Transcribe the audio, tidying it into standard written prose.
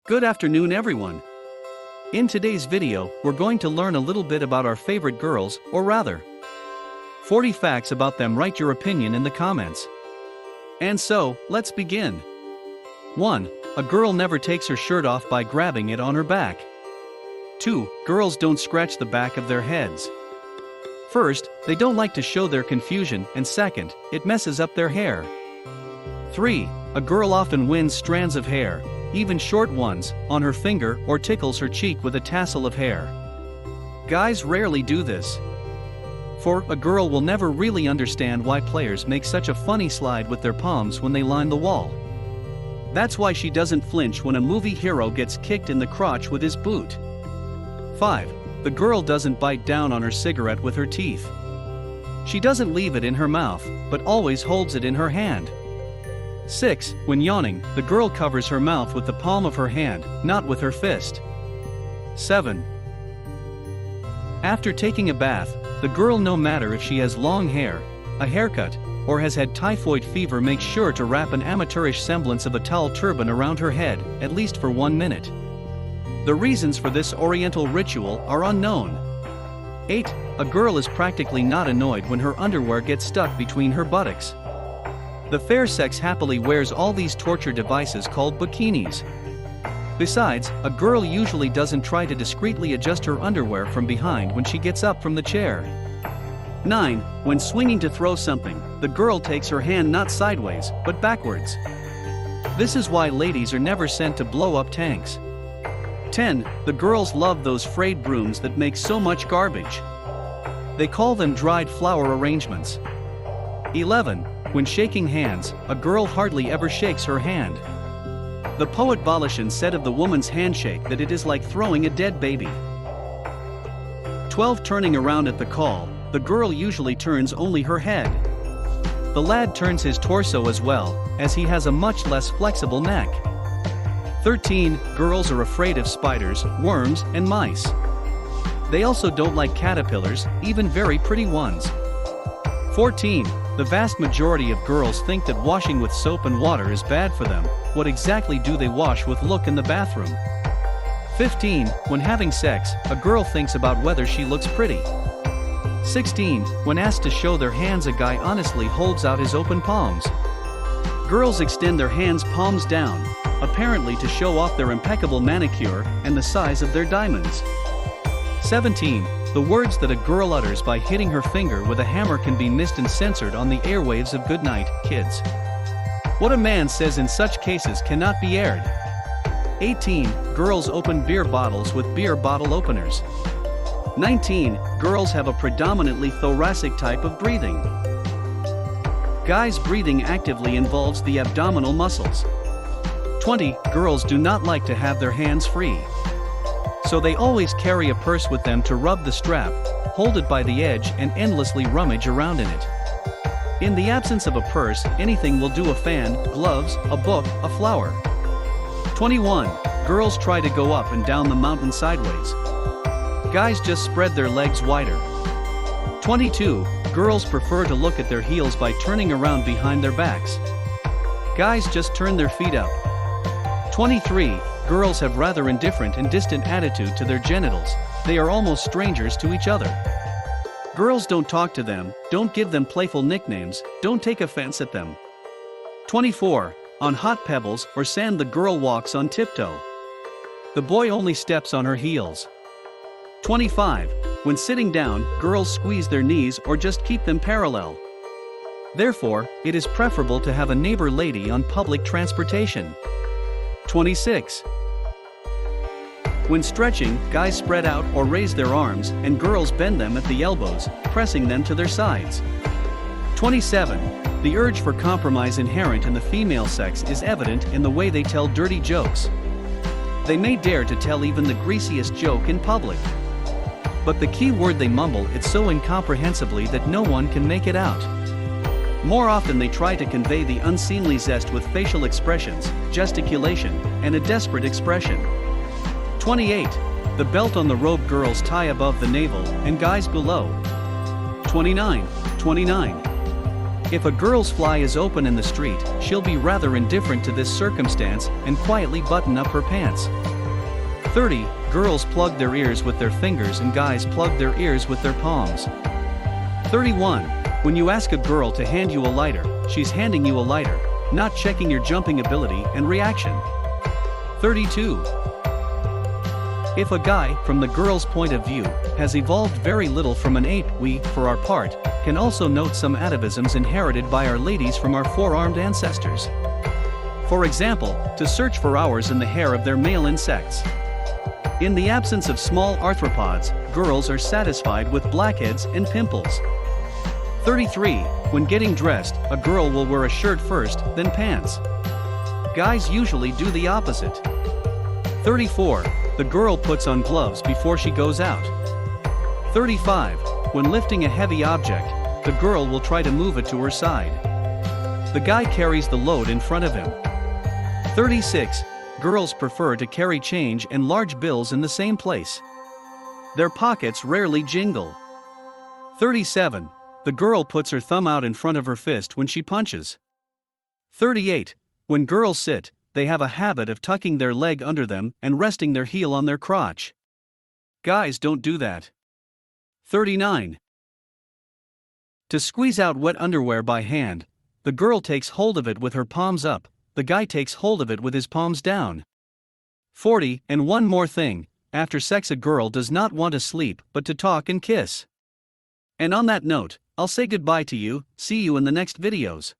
Good afternoon everyone. In today's video, we're going to learn a little bit about our favorite girls, or rather, 40 facts about them. Write your opinion in the comments. And so, let's begin. 1. A girl never takes her shirt off by grabbing it on her back. 2. Girls don't scratch the back of their heads. First, they don't like to show their confusion, and second, it messes up their hair. 3. A girl often wins strands of hair, even short ones, on her finger or tickles her cheek with a tassel of hair. Guys rarely do this. 4. A girl will never really understand why players make such a funny slide with their palms when they line the wall. That's why she doesn't flinch when a movie hero gets kicked in the crotch with his boot. 5. The girl doesn't bite down on her cigarette with her teeth. She doesn't leave it in her mouth, but always holds it in her hand. 6. When yawning, the girl covers her mouth with the palm of her hand, not with her fist. 7. After taking a bath, the girl, no matter if she has long hair, a haircut, or has had typhoid fever, makes sure to wrap an amateurish semblance of a towel turban around her head, at least for 1 minute. The reasons for this oriental ritual are unknown. 8. A girl is practically not annoyed when her underwear gets stuck between her buttocks. The fair sex happily wears all these torture devices called bikinis. Besides, a girl usually doesn't try to discreetly adjust her underwear from behind when she gets up from the chair. 9. When swinging to throw something, the girl takes her hand not sideways, but backwards. This is why ladies are never sent to blow up tanks. 10. The girls love those frayed brooms that make so much garbage. They call them dried flower arrangements. 11. When shaking hands, a girl hardly ever shakes her hand. The poet Balasan said of the woman's handshake that it is like throwing a dead baby. 12. Turning around at the call, the girl usually turns only her head. The lad turns his torso as well, as he has a much less flexible neck. 13. Girls are afraid of spiders, worms, and mice. They also don't like caterpillars, even very pretty ones. 14. The vast majority of girls think that washing with soap and water is bad for them. What exactly do they wash with? Look in the bathroom. 15. When having sex, a girl thinks about whether she looks pretty. 16. When asked to show their hands, a guy honestly holds out his open palms. Girls extend their hands palms down, apparently to show off their impeccable manicure and the size of their diamonds. 17. The words that a girl utters by hitting her finger with a hammer can be missed and censored on the airwaves of Goodnight, Kids. What a man says in such cases cannot be aired. 18. Girls open beer bottles with beer bottle openers. 19. Girls have a predominantly thoracic type of breathing. Guys' breathing actively involves the abdominal muscles. 20. Girls do not like to have their hands free. So they always carry a purse with them to rub the strap, hold it by the edge, and endlessly rummage around in it. In the absence of a purse, anything will do: a fan, gloves, a book, a flower. 21. Girls try to go up and down the mountain sideways. Guys just spread their legs wider. 22. Girls prefer to look at their heels by turning around behind their backs. Guys just turn their feet up. 23. Girls have rather indifferent and distant attitude to their genitals. They are almost strangers to each other. Girls don't talk to them, don't give them playful nicknames, don't take offense at them. 24. On hot pebbles or sand, the girl walks on tiptoe. The boy only steps on her heels. 25. When sitting down, girls squeeze their knees or just keep them parallel. Therefore, it is preferable to have a neighbor lady on public transportation. 26. When stretching, guys spread out or raise their arms, and girls bend them at the elbows, pressing them to their sides. 27. The urge for compromise inherent in the female sex is evident in the way they tell dirty jokes. They may dare to tell even the greasiest joke in public. But the key word they mumble it so incomprehensibly that no one can make it out. More often they try to convey the unseemly zest with facial expressions, gesticulation, and a desperate expression. 28. The belt on the robe girls tie above the navel, and guys below. 29. If a girl's fly is open in the street, she'll be rather indifferent to this circumstance and quietly button up her pants. 30. Girls plug their ears with their fingers and guys plug their ears with their palms. 31. When you ask a girl to hand you a lighter, she's handing you a lighter, not checking your jumping ability and reaction. 32. If a guy, from the girl's point of view, has evolved very little from an ape, we, for our part, can also note some atavisms inherited by our ladies from our four-armed ancestors. For example, to search for hours in the hair of their male insects. In the absence of small arthropods, girls are satisfied with blackheads and pimples. 33. When getting dressed, a girl will wear a shirt first, then pants. Guys usually do the opposite. 34. The girl puts on gloves before she goes out. 35. When lifting a heavy object, the girl will try to move it to her side. The guy carries the load in front of him. 36. Girls prefer to carry change and large bills in the same place. Their pockets rarely jingle. 37. The girl puts her thumb out in front of her fist when she punches. 38. When girls sit, they have a habit of tucking their leg under them and resting their heel on their crotch. Guys don't do that. 39. To squeeze out wet underwear by hand, the girl takes hold of it with her palms up, the guy takes hold of it with his palms down. 40. And one more thing, after sex a girl does not want to sleep but to talk and kiss. And on that note, I'll say goodbye to you, see you in the next videos.